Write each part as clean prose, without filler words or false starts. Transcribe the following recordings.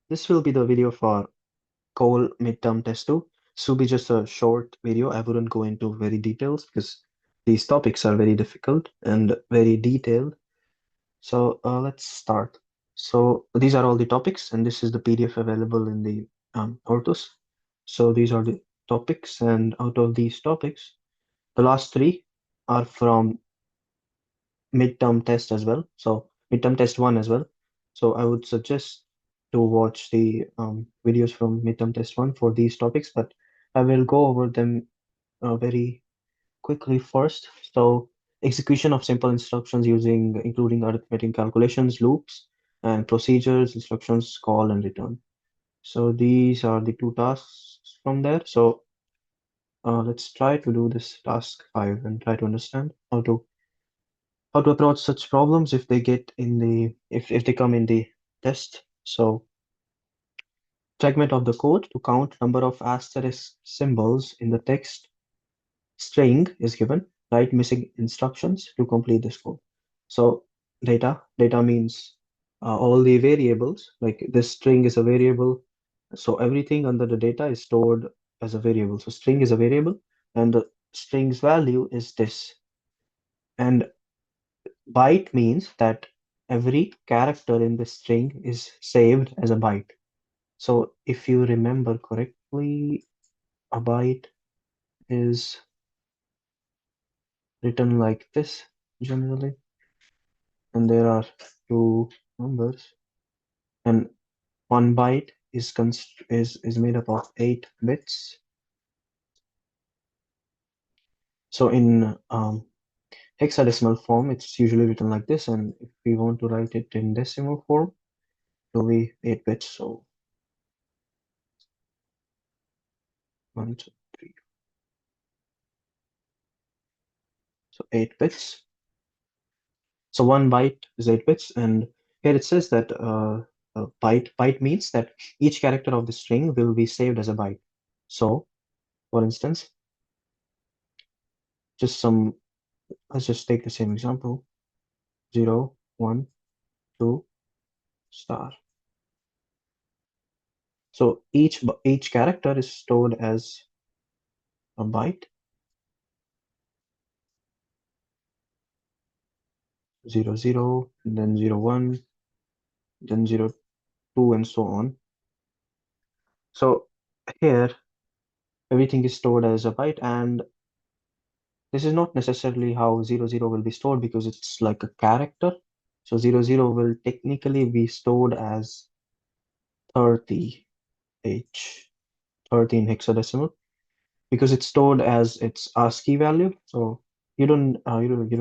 This will be the video for Cole midterm test 2. This will be just a short video. I wouldn't go into very details because these topics are very difficult and very detailed. So let's start. So these are all the topics, and this is the PDF available in the Ortus. So these are the topics, and out of these topics, the last three are from midterm test as well. So midterm test one as well. So I would suggest to watch the videos from midterm test one for these topics, but I will go over them very quickly first. So execution of simple instructions using including arithmetic calculations, loops, and procedures, instructions, call and return. So these are the two tasks from there. So let's try to do this task 5 and try to understand how to approach such problems if they get in the if they come in the test. So fragment of the code to count number of asterisk symbols in the text string is given. Write missing instructions to complete this code. So data means all the variables. Like this string is a variable, so everything under the data is stored as a variable. So string is a variable, and the string's value is this. And byte means that every character in the string is saved as a byte. So if you remember correctly, a byte is written like this generally, and there are two numbers, and one byte is made up of 8 bits. So in hexadecimal form, it's usually written like this, and if we want to write it in decimal form, it will be 8 bits. So 1, 2, 3. So 8 bits. So one byte is 8 bits, and here it says that byte means that each character of the string will be saved as a byte. So, for instance, just some let's just take the same example: 0, 1, 2, star. So each character is stored as a byte: 0, 0, and then 0, 1, then 0, 2, and so on. So here everything is stored as a byte, and this is not necessarily how 0, 0 will be stored because it's like a character. So 0, 0 will technically be stored as 30H, 30 in hexadecimal, because it's stored as its ASCII value. So you don't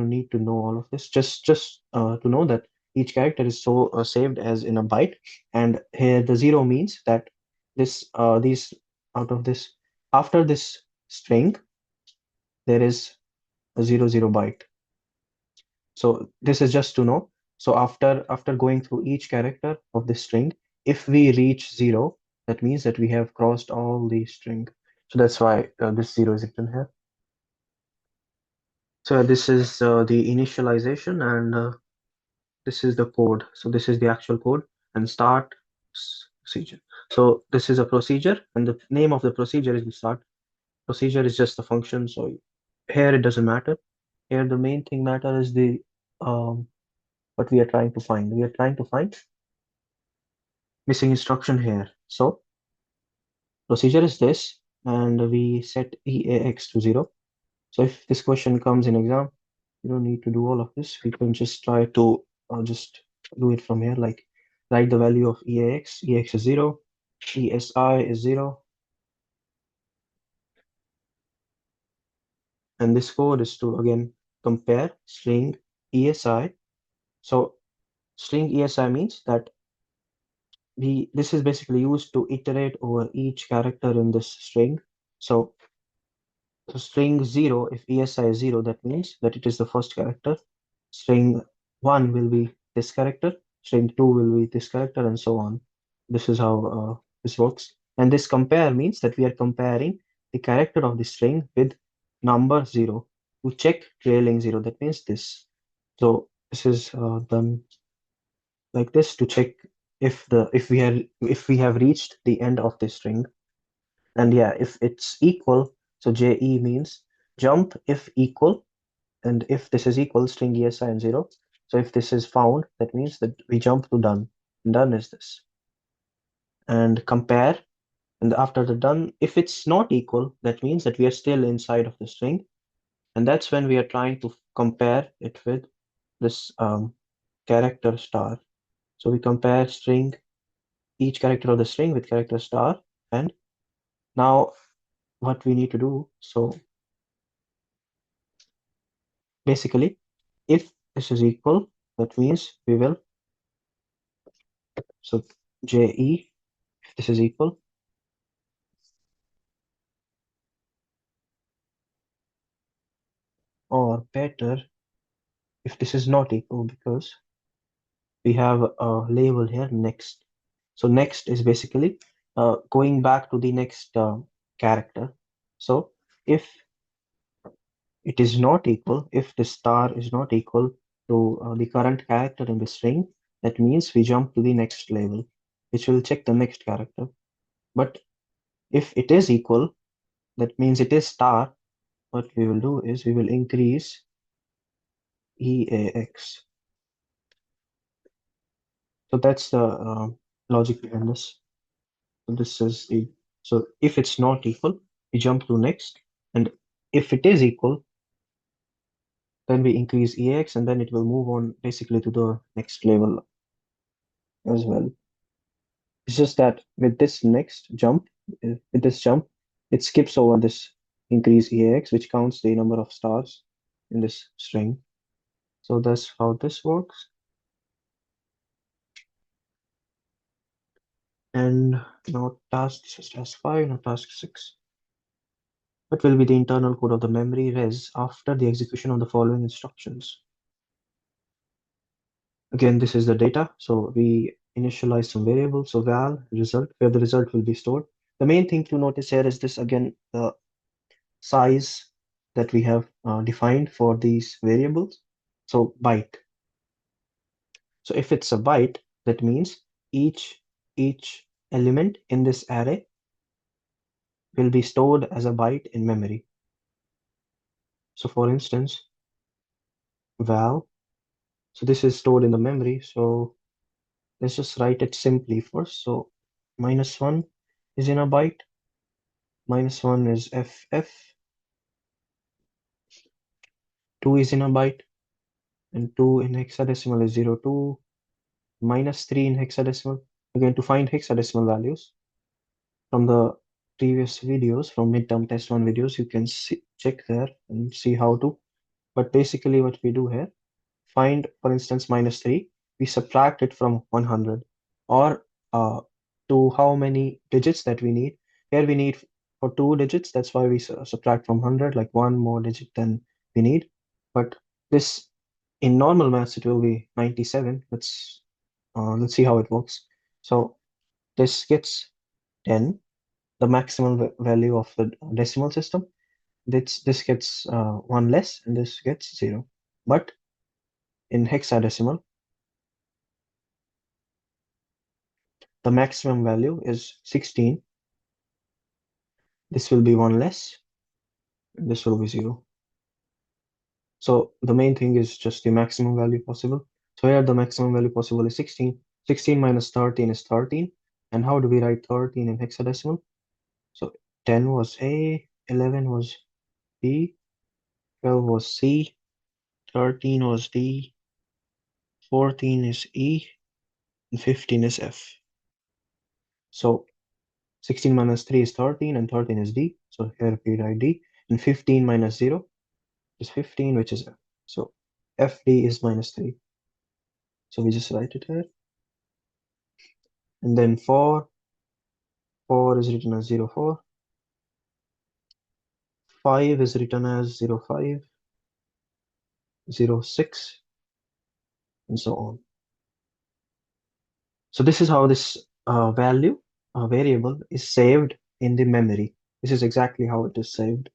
need to know all of this. Just to know that each character is so saved as in a byte, and here the 0 means that these out of this after this string there is a 0, 0 byte. So this is just to know. So after going through each character of the string, if we reach 0, that means that we have crossed all the string. So that's why this 0 is written here. So this is the initialization, and this is the code. So this is the actual code and start procedure. So this is a procedure, and the name of the procedure is the start. Procedure is just a function. So here it doesn't matter. Here the main thing matter is the what we are trying to find. We are trying to find missing instruction here. So procedure is this, and we set EAX to 0. So if this question comes in exam, you don't need to do all of this. We can just try to just do it from here, like write the value of EAX. EAX is 0, ESI is 0, and this code is to again compare string ESI. So string ESI means that this is basically used to iterate over each character in this string. So string 0, if ESI is 0, that means that it is the first character. String 1 will be this character, string 2 will be this character, and so on. This is how this works. And this compare means that we are comparing the character of the string with number 0 to check trailing 0. That means this. So this is done like this to check if we have reached the end of the string, and yeah, if it's equal, so JE means jump if equal, and if this is equal, string ESI and 0. So if this is found, that means that we jump to done. Done is this. And compare, and after the done, if it's not equal, that means that we are still inside of the string, and that's when we are trying to compare it with this character star. So we compare string, each character of the string with character star, and now what we need to do, so basically, if this is equal, that means we will, so JE, if this is equal, or better, if this is not equal, because we have a label here, next. So next is basically going back to the next character. So if it is not equal, if the star is not equal to the current character in the string, that means we jump to the next label, which will check the next character. But if it is equal, that means it is star. What we will do is we will increase EAX. So that's the logic behind this. So this is the, so if it's not equal, we jump to next, and if it is equal, then we increase EAX, and then it will move on basically to the next level as well. It's just that with this next jump, with this jump, it skips over this increase EAX, which counts the number of stars in this string. So that's how this works. And now this is task 5, now task 6. What will be the internal code of the memory res after the execution of the following instructions? Again, this is the data. So we initialize some variables. So val result, where the result will be stored. The main thing to notice here is this again, the size that we have defined for these variables. So byte. So if it's a byte, that means each element in this array will be stored as a byte in memory. So for instance, val, so this is stored in the memory. So let's just write it simply first. So -1 is in a byte, -1 is FF, 2 is in a byte, and 2 in hexadecimal is 02, -3 in hexadecimal. Again, to find hexadecimal values from the previous videos, from midterm test 1 videos, you can check there and see how to. But basically what we do here, find, for instance, -3, we subtract it from 100, or to how many digits that we need. Here we need for 2 digits, that's why we subtract from 100, like one more digit than we need. But this, in normal maths, it will be 97. Let's see how it works. So this gets 10, the maximum value of the decimal system. This gets one less, and this gets 0. But in hexadecimal, the maximum value is 16. This will be one less, and this will be 0. So the main thing is just the maximum value possible. So here the maximum value possible is 16. 16 minus 13 is 13. And how do we write 13 in hexadecimal? So 10 was A, 11 was B, 12 was C, 13 was D, 14 is E, and 15 is F. So 16 minus 3 is 13, and 13 is D. So here we write D. And 15 minus 0 is 15, which is F. So FD is -3. So we just write it here. And then 4 is written as 04. 5 is written as 05, 06, and so on. So this is how this variable is saved in the memory. This is exactly how it is saved.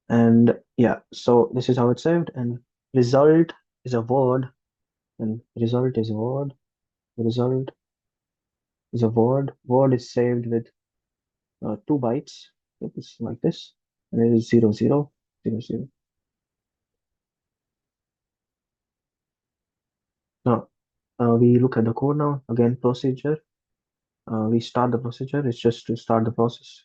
And yeah, so this is how it's saved. And result is a word and result is word. Result is a word. Word is saved with 2 bytes. So it's like this, and it is 0000. Now we look at the code now. Again, procedure. We start the procedure. It's just to start the process,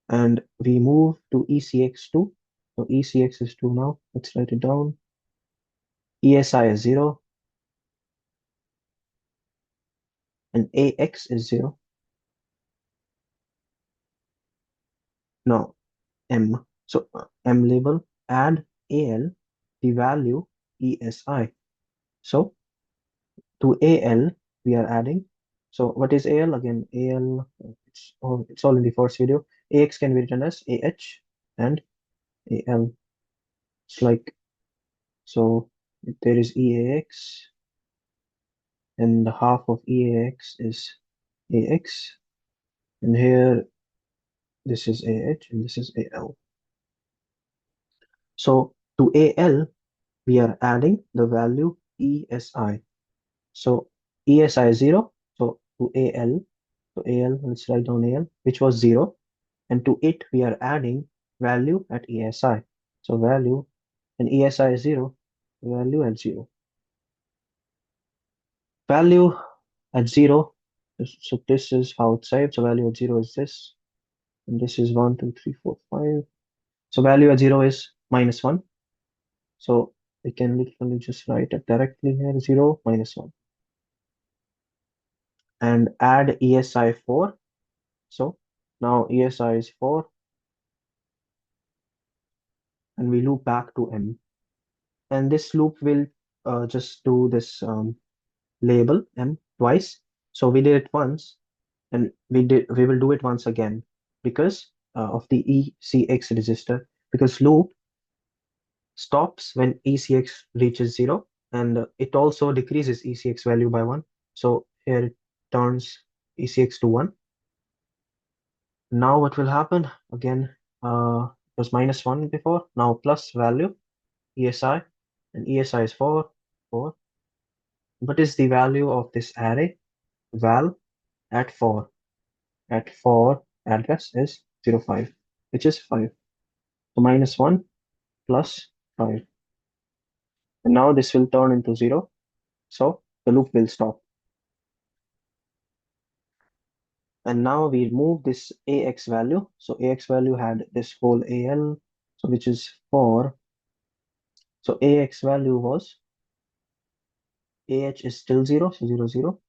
and we move to ECX2. So ECX is 2 now. Let's write it down. ESI is 0 and AX is 0. Now M. So M label, add AL, the value ESI. So to AL, we are adding. So what is AL? Again, AL, it's all in the first video. AX can be written as AH and AL. It's like, so if there is EAX, and the half of EAX is AX, and here this is AH and this is AL. So to AL, we are adding the value ESI. So ESI is 0. So to AL, let's write down AL, which was 0. And to it, we are adding value at ESI. So value, and ESI is 0, value at 0. Value at 0, so this is how it's saved. So value at 0 is this, and this is 1, 2, 3, 4, 5. So value at 0 is -1. So we can literally just write it directly here, 0, -1. And add ESI 4. So now ESI is 4, and we loop back to M. And this loop will just do this label M twice. So we did it once, and we will do it once again because of the ECX register. Because loop stops when ECX reaches 0, and it also decreases ECX value by 1. So here it turns ECX to 1. Now what will happen? Again, it was -1 before, now plus value, ESI, and ESI is 4, 4. What is the value of this array? Val at 4. At 4 address is 05, which is 5. So -1 plus 5. And now this will turn into 0. So the loop will stop. And now we remove this AX value. So AX value had this whole AL, so which is 4. So AX value was, AH is still 0, so 0, 0.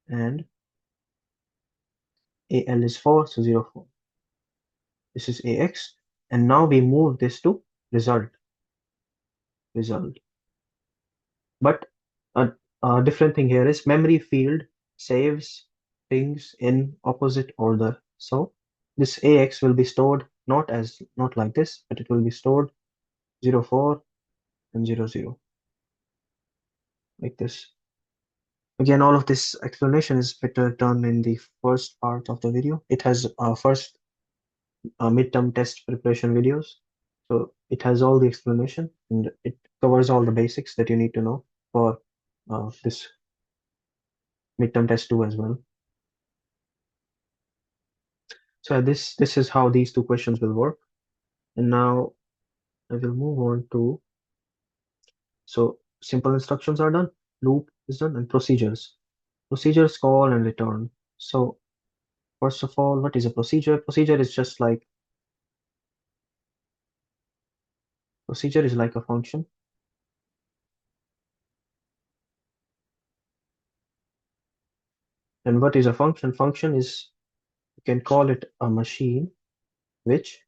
And AL is 4, so 0, 4. This is AX. And now we move this to result. Result. But a different thing here is memory field saves things in opposite order. So this AX will be stored not like this, but it will be stored 04 and 00 like this. Again, all of this explanation is better done in the first part of the video. It has first midterm test preparation videos. So it has all the explanation, and it covers all the basics that you need to know for this midterm test 2 as well. So this is how these two questions will work. And now I will move on to, so simple instructions are done, loop is done, and procedures. Procedures, call and return. So first of all, what is a procedure? Procedure is like a function. And what is a function? Function is, you can call it a machine which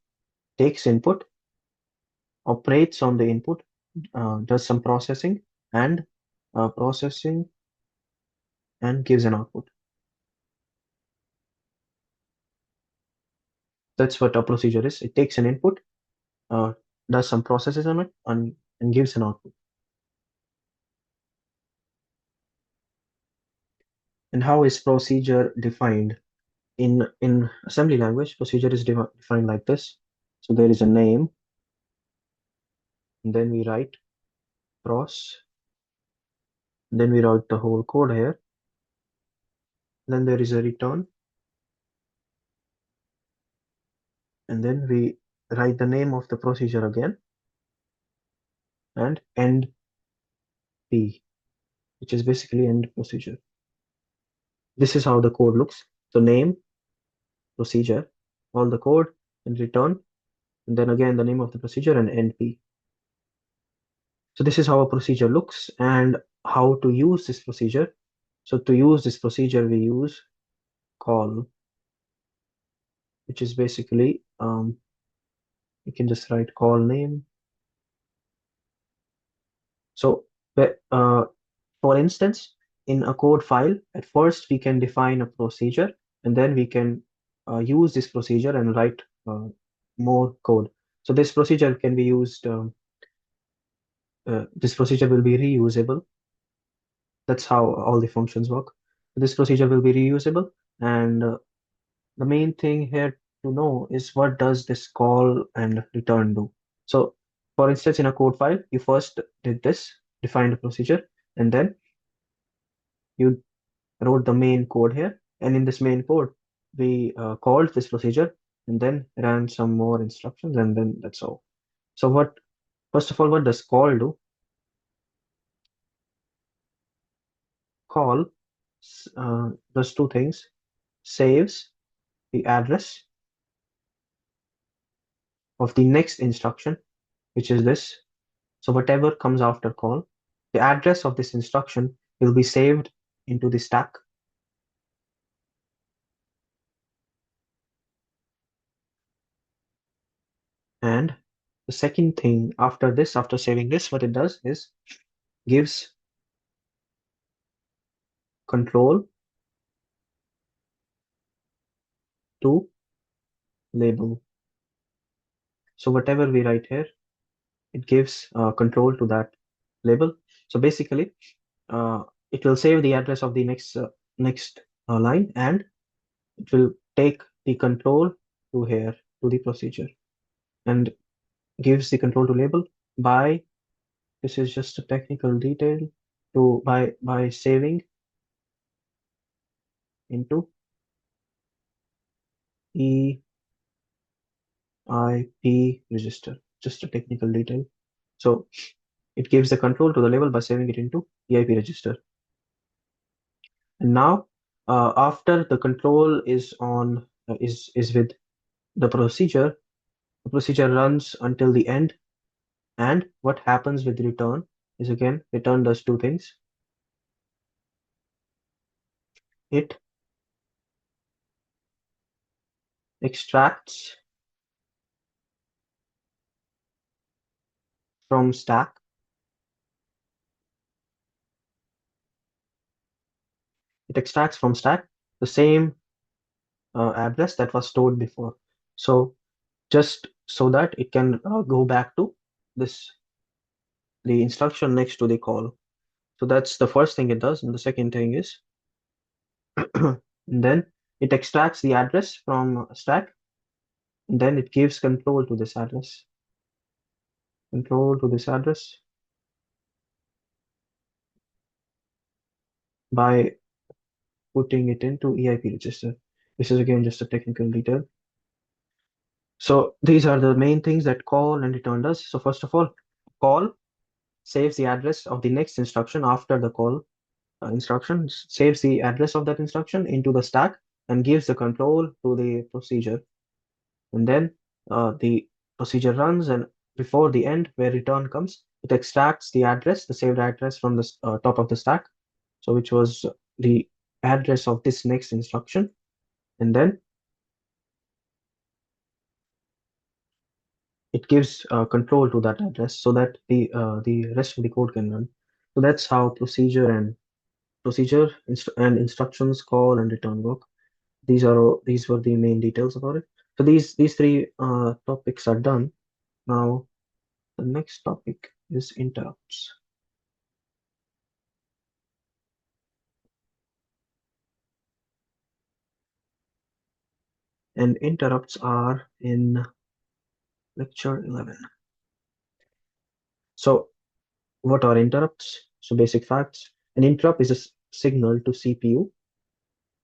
takes input, operates on the input, does some and processing and gives an output. That's what a procedure is. It takes an input, uh, does some processes on it, and gives an output. And how is procedure defined? In assembly language, procedure is defined like this. So there is a name, and then we write pros, then we write the whole code here. Then there is a return, and then we write the name of the procedure again and end P, which is basically end procedure. This is how the code looks. So name, procedure, all the code, and return, and then again the name of the procedure and end P. So this is how a procedure looks and how to use this procedure. So to use this procedure, we use call, which is basically you can just write call name. So for instance, in a code file, at first we can define a procedure, and then we can use this procedure and write more code. So this procedure can be used. This procedure will be reusable. That's how all the functions work. This procedure will be reusable, and the main thing here to know is what does this call and return do. So, for instance, in a code file, you first did this, defined a procedure, and then you wrote the main code here. And in this main code, we called this procedure and then ran some more instructions, and then that's all. So, first of all, what does call do? Call does two things: saves the address of the next instruction, which is this. So whatever comes after call, the address of this instruction will be saved into the stack. And the second thing after this, after saving this, what it does is gives control to label. So whatever we write here, it gives control to that label. So basically, uh, it will save the address of the next line, and it will take the control to here to the procedure and gives the control to label by, this is just a technical detail, to by saving into EIP register, just a technical detail. So it gives the control to the label by saving it into EIP register. And now after the control is on is with the procedure runs until the end. And what happens with return is, again, return does two things. It extracts from stack. It extracts from stack the same address that was stored before. So just so that it can go back to this the instruction next to the call. So that's the first thing it does, and the second thing is and then it extracts the address from stack, and then it gives control to this address by putting it into EIP register. This is again just a technical detail. So these are the main things that call and return does. So first of all, call saves the address of the next instruction after the call instruction, saves the address of that instruction into the stack and gives the control to the procedure. And then the procedure runs, and before the end where return comes, it extracts the address, the saved address from the top of the stack, so which was the address of this next instruction. And then it gives control to that address so that the rest of the code can run. So that's how and instructions, call and return work. These were the main details about it. So these three topics are done. Now the next topic is interrupts. And interrupts are in Lecture 11. So, what are interrupts? So, basic facts. An interrupt is a signal to CPU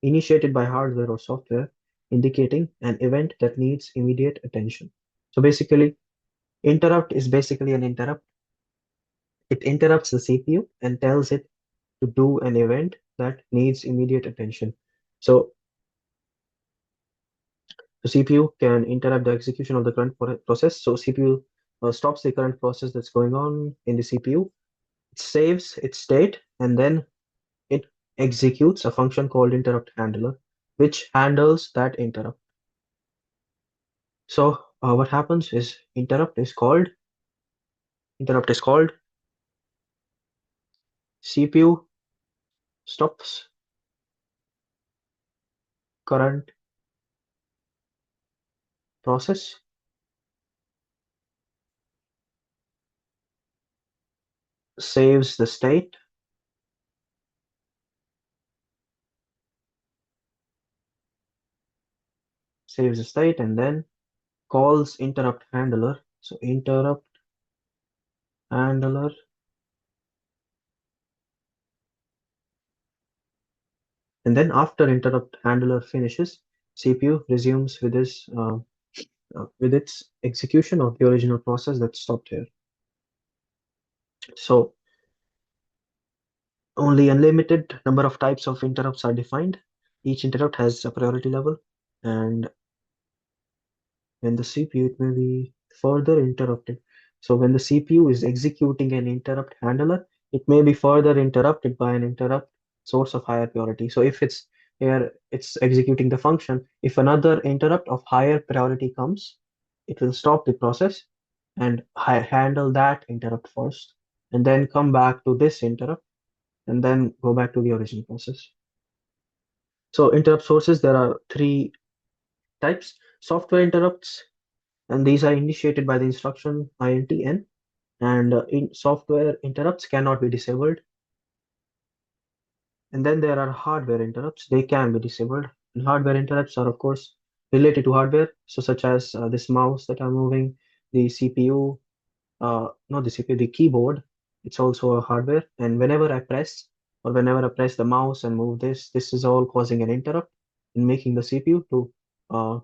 initiated by hardware or software indicating an event that needs immediate attention. So, basically, interrupt is basically an interrupt. It interrupts the CPU and tells it to do an event that needs immediate attention. So, the CPU can interrupt the execution of the current process. So, CPU stops the current process that's going on in the CPU. It saves its state and then it executes a function called interrupt handler, which handles that interrupt. So what happens is interrupt is called CPU stops current process, saves the state, and then calls interrupt handler. So interrupt handler, and then after interrupt handler finishes, CPU resumes with its execution of the original process that stopped here. So only unlimited number of types of interrupts are defined. Each interrupt has a priority level, and when the CPU, it may be further interrupted. So when the CPU is executing an interrupt handler, it may be further interrupted by an interrupt source of higher priority. So if it's here, it's executing the function. If another interrupt of higher priority comes, it will stop the process and handle that interrupt first, and then come back to this interrupt, and then go back to the original process. So interrupt sources, there are three types. Software interrupts, and these are initiated by the instruction intn, and in software interrupts cannot be disabled. And then there are hardware interrupts, they can be disabled. And hardware interrupts are of course related to hardware, so such as this mouse that I'm moving, the CPU, not the CPU, the keyboard. It's also a hardware, and whenever I press the mouse and move this is all causing an interrupt and making the CPU to uh,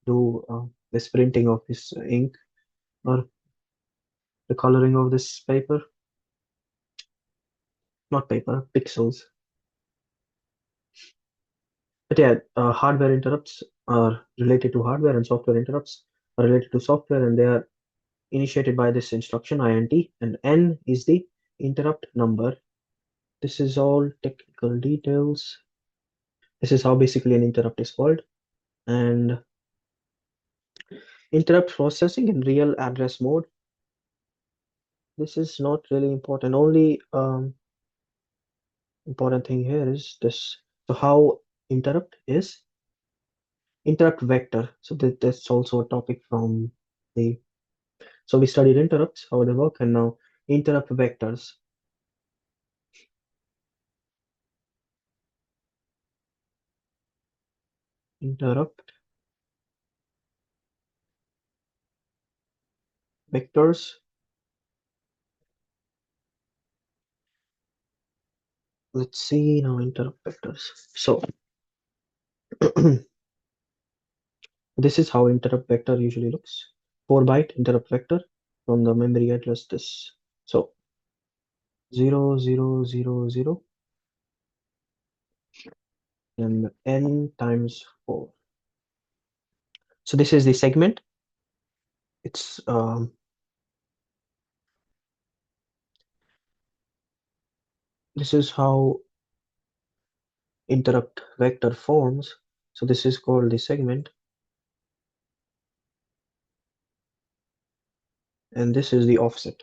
do this printing of this ink, or the coloring of this paper, not paper, pixels. But yeah, hardware interrupts are related to hardware, and software interrupts are related to software, and they are initiated by this instruction int, and n is the interrupt number. This is all technical details. This is how basically an interrupt is called. And interrupt processing in real address mode. This is not really important. Only important thing here is this. So how interrupt is interrupt vector. So that's also a topic from the. So we studied interrupts, how they work, and now interrupt vectors. Interrupt vectors. Let's see now interrupt vectors. So this is how interrupt vector usually looks. 4-byte interrupt vector from the memory address this. So 0000 and n times 4. So this is the segment. It's this is how interrupt vector forms. So this is called the segment, and this is the offset.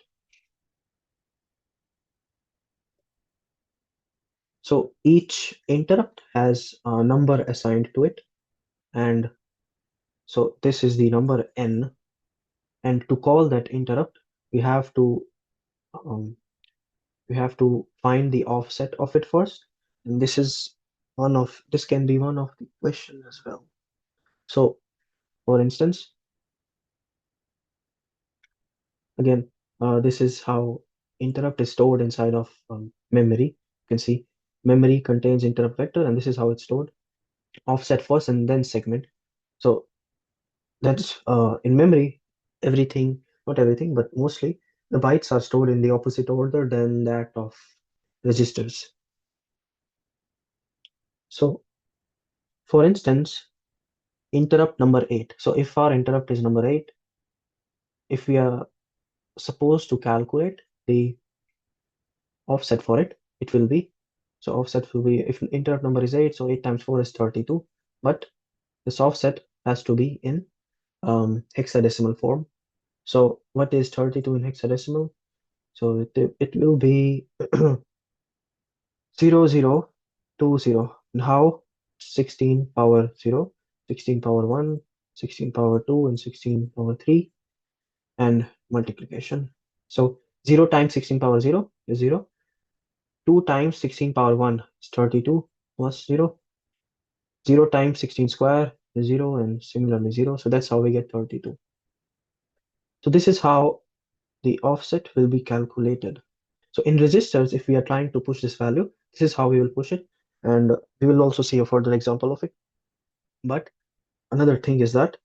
So each interrupt has a number assigned to it, and so this is the number n. And to call that interrupt, we have to um, find the offset of it first, and this can be one of the question as well. So for instance, Again, this is how interrupt is stored inside of memory. You can see memory contains interrupt vector, and this is how it's stored. Offset first and then segment. So that's in memory, everything, not everything, but mostly the bytes are stored in the opposite order than that of registers. So for instance, interrupt number 8. So if our interrupt is number 8, if we are supposed to calculate the offset for it, it will be, so offset will be, if interrupt number is 8, so 8 times 4 is 32, but this offset has to be in hexadecimal form. So what is 32 in hexadecimal? So it will be 0020. And how? 16 power 0, 16 power 1, 16 power 2, and 16 power 3, and multiplication. So 0 times 16 power 0 is 0. 2 times 16 power 1 is 32 plus 0. 0 times 16 square is 0, and similarly 0. So that's how we get 32. So this is how the offset will be calculated. So in registers, if we are trying to push this value, this is how we will push it. And we will also see a further example of it. But another thing is that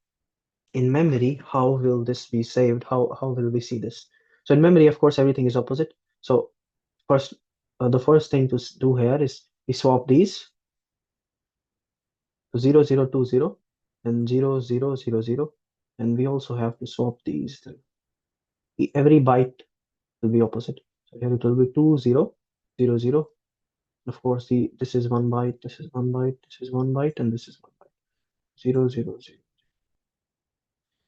in memory, how will this be saved? How will we see this? So in memory, of course, everything is opposite. So first, the first thing to do here is we swap these to 0020 and 0000, and we also have to swap these. Every byte will be opposite. So here it will be 2000. Of course, this is one byte, this is one byte, this is one byte, and this is one byte. 000.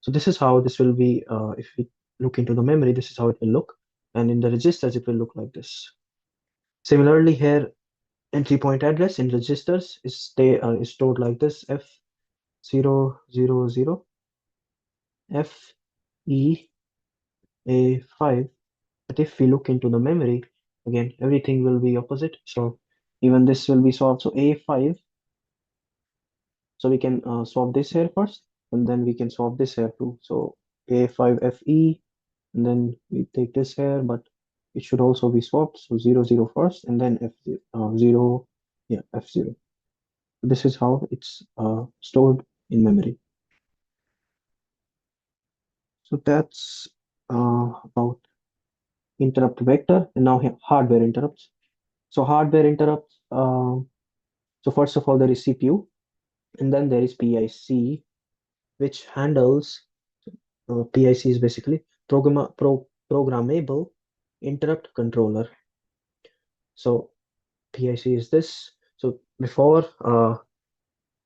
So this is how this will be. If we look into the memory, this is how it will look, and in the registers, it will look like this. Similarly, here entry point address in registers is stored like this: F000 FEA5. But if we look into the memory, again, everything will be opposite. So even this will be swapped. So A5, so we can swap this here first, and then we can swap this here too. So A5FE, and then we take this here, but it should also be swapped. So 00 first, and then F0, 0, yeah, F0. This is how it's stored in memory. So that's about interrupt vector, and now here hardware interrupts. So hardware interrupts. So first of all, there is CPU, and then there is PIC, which handles PIC is basically programmable interrupt controller. So PIC is this. So before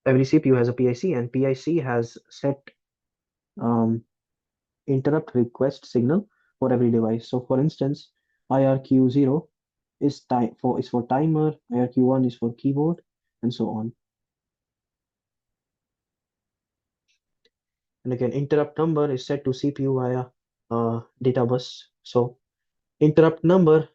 every CPU has a PIC, and PIC has set um, interrupt request signal for every device. So for instance, IRQ0 is for timer, IRQ1 is for keyboard, and so on. And again, interrupt number is set to CPU via data bus. So interrupt number,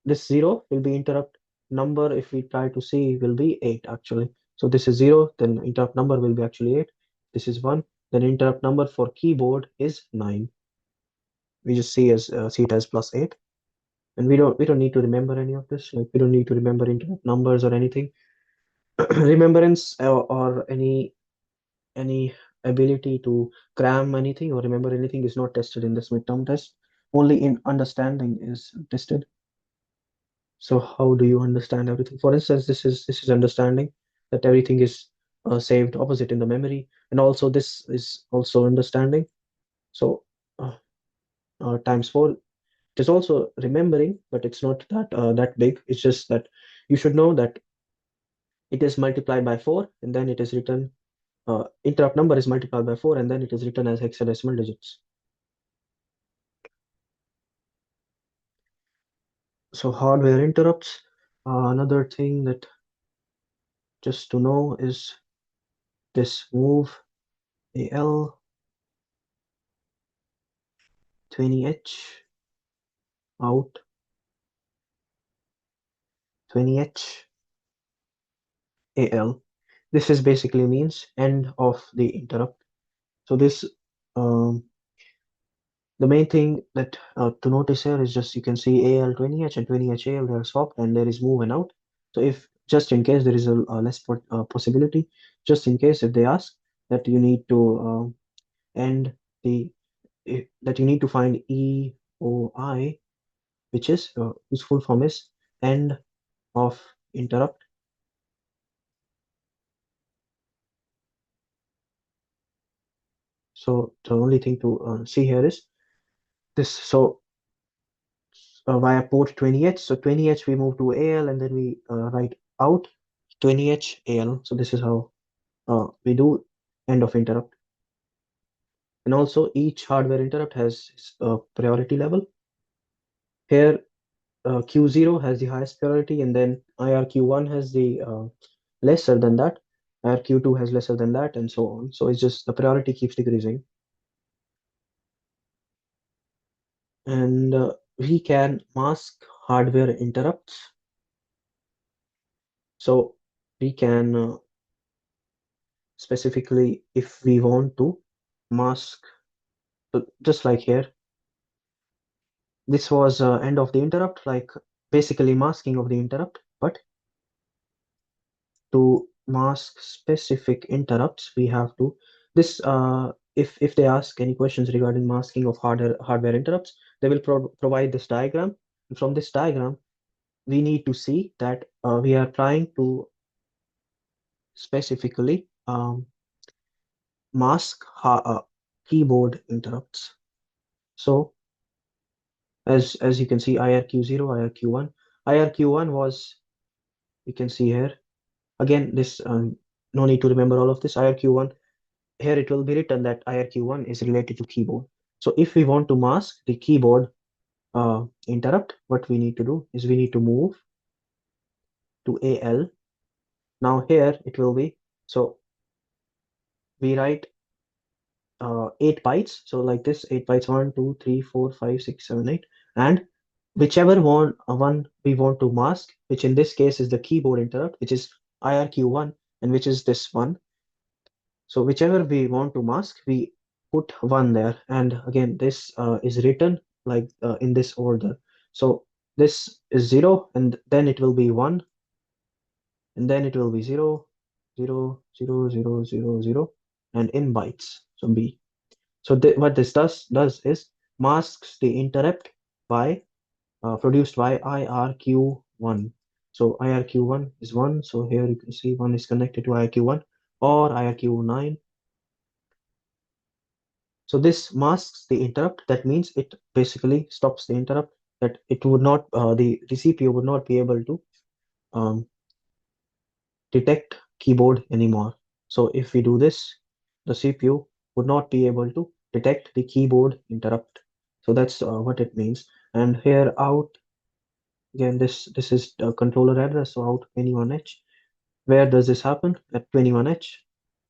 this 0 will be interrupt number. If we try to see, will be 8 actually. So this is 0, then interrupt number will be actually 8. This is 1, then interrupt number for keyboard is 9. We just see it as plus 8. And we don't need to remember any of this. Like we don't need to remember interrupt numbers or anything. Remembrance or any ability to cram anything or remember anything is not tested in this midterm test. Only in understanding is tested. So how do you understand everything? For instance, this is understanding that everything is saved opposite in the memory, and also this is also understanding. So uh, times 4. It is also remembering, but it's not that big. It's just that you should know that it is multiplied by 4, and then it is written. Interrupt number is multiplied by 4, and then it is written as hexadecimal digits. So hardware interrupts. Another thing that just to know is this move AL 20H out 20H AL. This is basically means end of the interrupt. So this um, The main thing that to notice here is just you can see AL 20H and 20H AL, they are swapped and there is move and out. So if just in case there is a less possibility, just in case if they ask that you need to end the that you need to find EOI, which is whose full form is end of interrupt. So the only thing to see here is this. So via port 20H. So 20H we move to AL and then we write out 20H AL. So this is how we do end of interrupt. And also each hardware interrupt has a priority level. Here Q0 has the highest priority and then IRQ1 has the lesser than that. IRQ2 has lesser than that and so on. So it's just the priority keeps decreasing. And we can mask hardware interrupts. So we can specifically if we want to mask, so just like here, this was end of the interrupt, like basically masking of the interrupt. But to mask specific interrupts, we have to this if they ask any questions regarding masking of hardware interrupts, they will provide this diagram. And from this diagram, we need to see that we are trying to specifically mask keyboard interrupts. So as you can see, IRQ0, IRQ1. IRQ1 was, you can see here, again, this no need to remember all of this. IRQ1, here it will be written that IRQ1 is related to keyboard. So if we want to mask the keyboard interrupt, what we need to do is we need to move to AL. Now here it will be, so we write 8 bytes. So like this, 8 bytes, 1, 2, 3, 4, 5, 6, 7, 8. And whichever one we want to mask, which in this case is the keyboard interrupt, which is IRQ1, and which is this one. So whichever we want to mask, we put one there. And again, this is written like in this order. So this is 0, and then it will be 1, and then it will be 0, 0, 0, 0, 0, 0, and in bytes. So B. So what this does is masks the interrupt by produced by IRQ1. So IRQ1 is 1. So here you can see 1 is connected to IRQ1 or IRQ9. So this masks the interrupt. That means it basically stops the interrupt, that it would not, the CPU would not be able to um, detect keyboard anymore. So if we do this, the CPU would not be able to detect the keyboard interrupt. So that's what it means. And here out, again, this is the controller address, so out 21H. Where does this happen? At 21H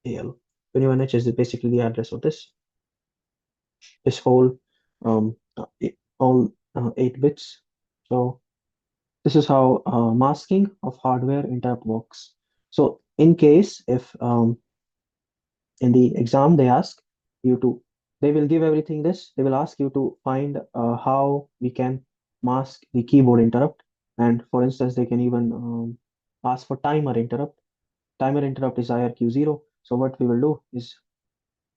AL. 21H is basically the address of this whole all 8 bits. So this is how masking of hardware interrupt works. So in case if in the exam they ask you to, they will give everything this, they will ask you to find how we can mask the keyboard interrupt. And for instance, they can even ask for timer interrupt. Timer interrupt is IRQ0. So what we will do is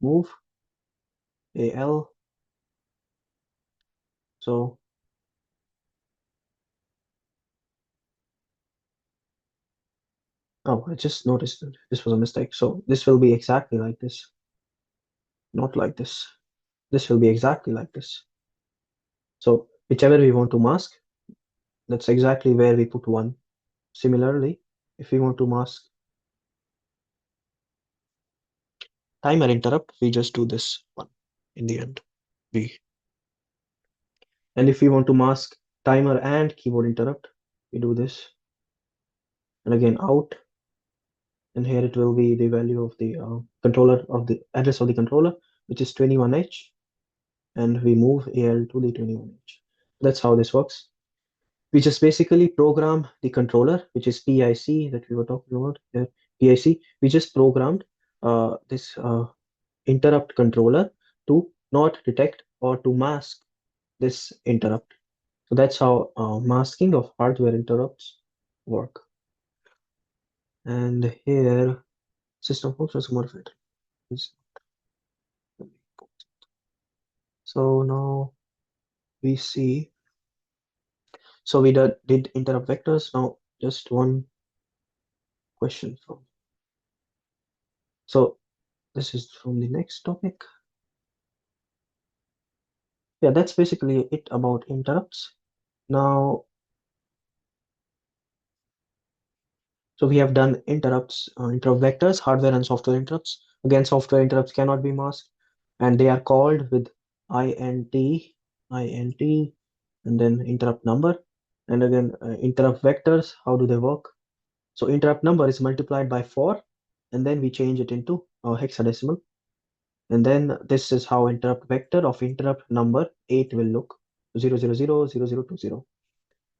move AL. So oh, I just noticed that this was a mistake. So this will be exactly like this, not like this. This will be exactly like this. So whichever we want to mask, that's exactly where we put 1. Similarly, if we want to mask timer interrupt, we just do this one in the end, B. And if we want to mask timer and keyboard interrupt, we do this. And again, out. And here it will be the value of the controller, of the address of the controller, which is 21H. And we move AL to the 21H. That's how this works. We just basically program the controller, which is PIC that we were talking about here, PIC. We just programmed this interrupt controller to not detect or to mask this interrupt. So that's how masking of hardware interrupts work. And here, system functions modified. So now we see, so we did interrupt vectors. Now just one question from, so this is from the next topic. Yeah, that's basically it about interrupts. Now, so we have done interrupts, interrupt vectors, hardware and software interrupts. Again, software interrupts cannot be masked, and they are called with int, int, and then interrupt number. And again, interrupt vectors, how do they work? So interrupt number is multiplied by 4, and then we change it into hexadecimal. And then this is how interrupt vector of interrupt number 8 will look: 0000020.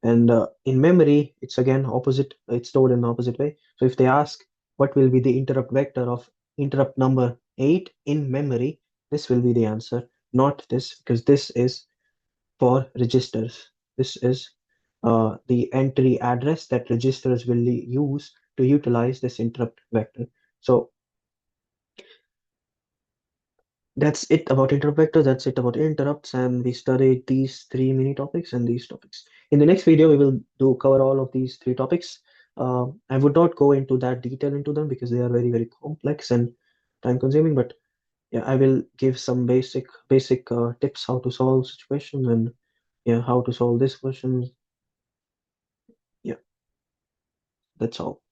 And in memory, it's again opposite, it's stored in the opposite way. So if they ask what will be the interrupt vector of interrupt number 8 in memory, this will be the answer, not this, because this is for registers. This is the entry address that registers will use to utilize this interrupt vector. So that's it about interrupt vectors, that's it about interrupts, and we studied these three mini topics and these topics. In the next video, we will do cover all of these three topics. I would not go into that detail into them because they are very, very complex and time consuming, but yeah, I will give some basic tips how to solve such questions, and yeah, how to solve this question. Yeah, that's all.